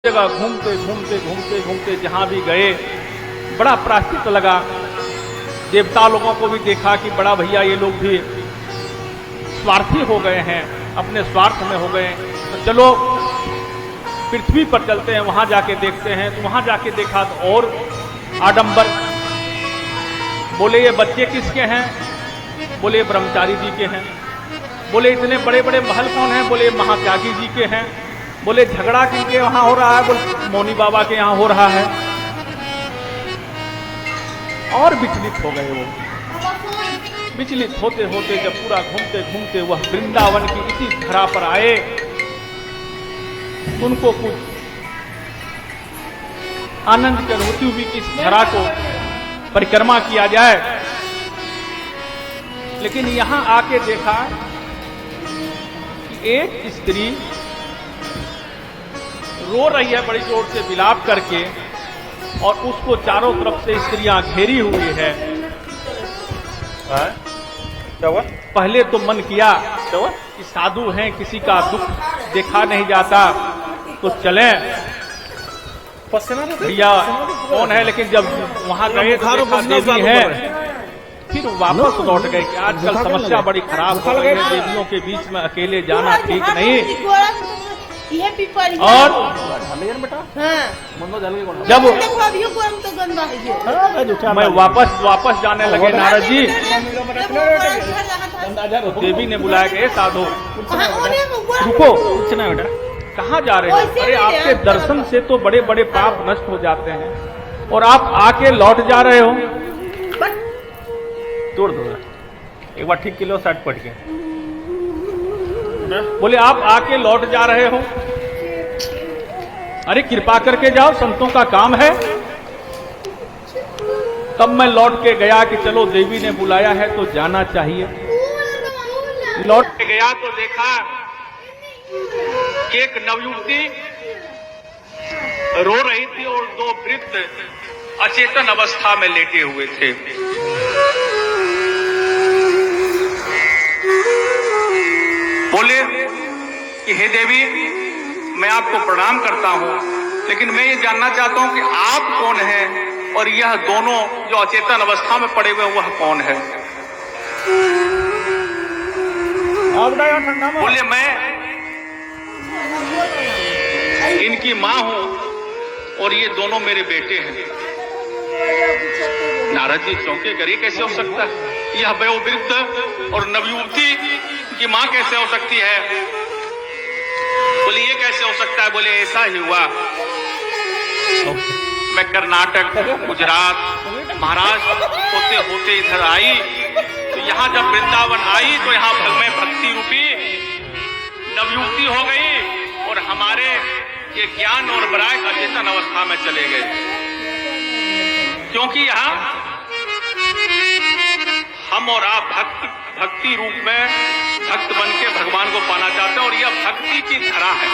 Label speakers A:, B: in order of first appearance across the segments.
A: जगह घूमते घूमते घूमते घूमते जहां भी गए बड़ा प्राश्चित लगा। देवता लोगों को भी देखा कि बड़ा भैया ये लोग भी स्वार्थी हो गए हैं, अपने स्वार्थ में हो गए, तो चलो पृथ्वी पर चलते हैं, वहां जाके देखते हैं। तो वहां जाके देखा तो और आडंबर। बोले ये बच्चे किसके हैं? बोले ब्रह्मचारी जी के हैं। बोले इतने बड़े बड़े महल कौन हैं? बोले महात्यागी जी के हैं। बोले झगड़ा किनके वहां हो रहा है? बोले मौनी बाबा के यहां हो रहा है। और विचलित हो गए वो। विचलित होते होते जब पूरा घूमते घूमते वह वृंदावन की इसी धरा पर आए, उनको कुछ आनंद की अनुभूति हुई कि इस धरा को परिक्रमा किया जाए। लेकिन यहां आके देखा कि एक स्त्री रो रही है बड़ी जोर से विलाप करके, और उसको चारों तरफ से स्त्रियां घेरी हुई है।
B: क्या हुआ?
A: पहले तो मन किया कि साधु हैं, किसी का दुख देखा नहीं जाता, तो चलें भैया कौन है। लेकिन जब वहां गए तो देखा देवी है, फिर वापस लौट गए कि आजकल समस्या बड़ी खराब हो गई है, देवियों के बीच में अकेले जाना ठीक नहीं। और जब मैं वापस जाने लगे नारद जी, तो देवी ने बुलाया कि साधु रुको, कुछ नहीं बेटा, कहाँ जा रहे हो? अरे आपके दर्शन से तो बड़े बड़े पाप नष्ट हो जाते हैं, और आप आके लौट जा रहे हो। तोड़ दो एक बार, ठीक किलो 60 पट के। बोले आप आके लौट जा रहे हो? अरे कृपा करके जाओ, संतों का काम है। तब मैं लौट के गया कि चलो देवी ने बुलाया है तो जाना चाहिए। लौट के गया तो देखा कि एक नवयुवती रो रही थी और दो वृद्ध अचेतन अवस्था में लेटे हुए थे। बोले कि हे देवी, मैं आपको प्रणाम करता हूं, लेकिन मैं ये जानना चाहता हूं कि आप कौन हैं, और यह दोनों जो अचेतन अवस्था में पड़े हुए वह कौन है? बोले मैं इनकी मां हूं और ये दोनों मेरे बेटे हैं। नारद जी चौंके, करिए कैसे हो सकता है? यह वयोवृद्ध और नवयुवती की मां कैसे हो सकती है? बोले ये कैसे हो सकता है? बोले ऐसा ही हुआ, मैं कर्नाटक, गुजरात, महाराष्ट्र होते होते इधर आई, तो यहाँ जब वृंदावन आई तो यहाँ में भक्ति रूपी नवयुवती हो गई, और हमारे ये ज्ञान और वैराग्य अचेतन अवस्था में चले गए। क्योंकि यहाँ हम और आप भक्ति रूप में भक्त बन के भगवान को पाना चाहते हैं, और यह भक्ति की धरा है।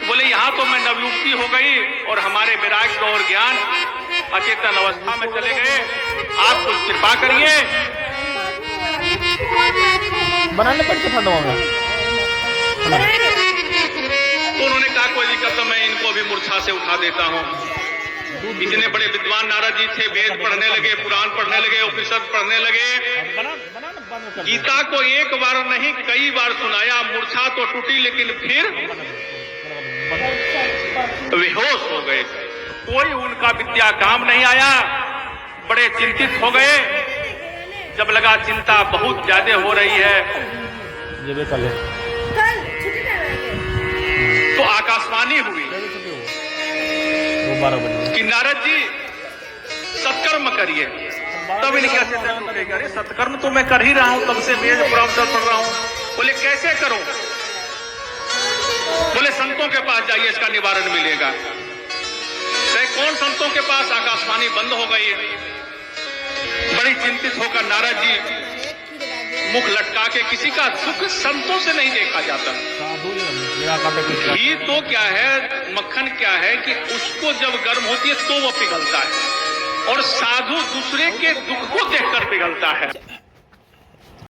A: बोले यहाँ तो मैं नवयुवती हो गई और हमारे वैराग्य और ज्ञान अचेतन अवस्था में चले गए, आप कुछ कृपा करिए।
B: बनाने पड़ते था
A: तो उन्होंने कहा कोई दिक्कत तो मैं इनको भी मूर्छा से उठा देता हूँ। इतने बड़े विद्वान नारद जी थे, वेद पढ़ने लगे, पुराण पढ़ने लगे, उपनिषद पढ़ने लगे। गीता को एक बार नहीं कई बार सुनाया, मूर्छा तो टूटी, लेकिन फिर बेहोश हो गए। कोई उनका विद्या काम नहीं आया, बड़े चिंतित हो गए। जब लगा चिंता बहुत ज्यादा हो रही है, तो आकाशवाणी हुई कि नारद जी सत्कर्म करिए। तब इनके अरे सत्कर्म तो मैं कर ही रहा हूं, तब से वेद पुराण पढ़ रहा हूं। बोले कैसे करूं? बोले संतों के पास जाइए, इसका निवारण मिलेगा। कौन संतों के पास? आकाशवाणी बंद हो गई। बड़ी चिंतित होकर नारद जी मुख लटका के, किसी का दुख संतों से नहीं देखा जाता। घी तो क्या है, मक्खन क्या है कि उसको जब गर्म होती है तो वो पिघलता है, और साधु दूसरे के दुख को देखकर पिघलता है।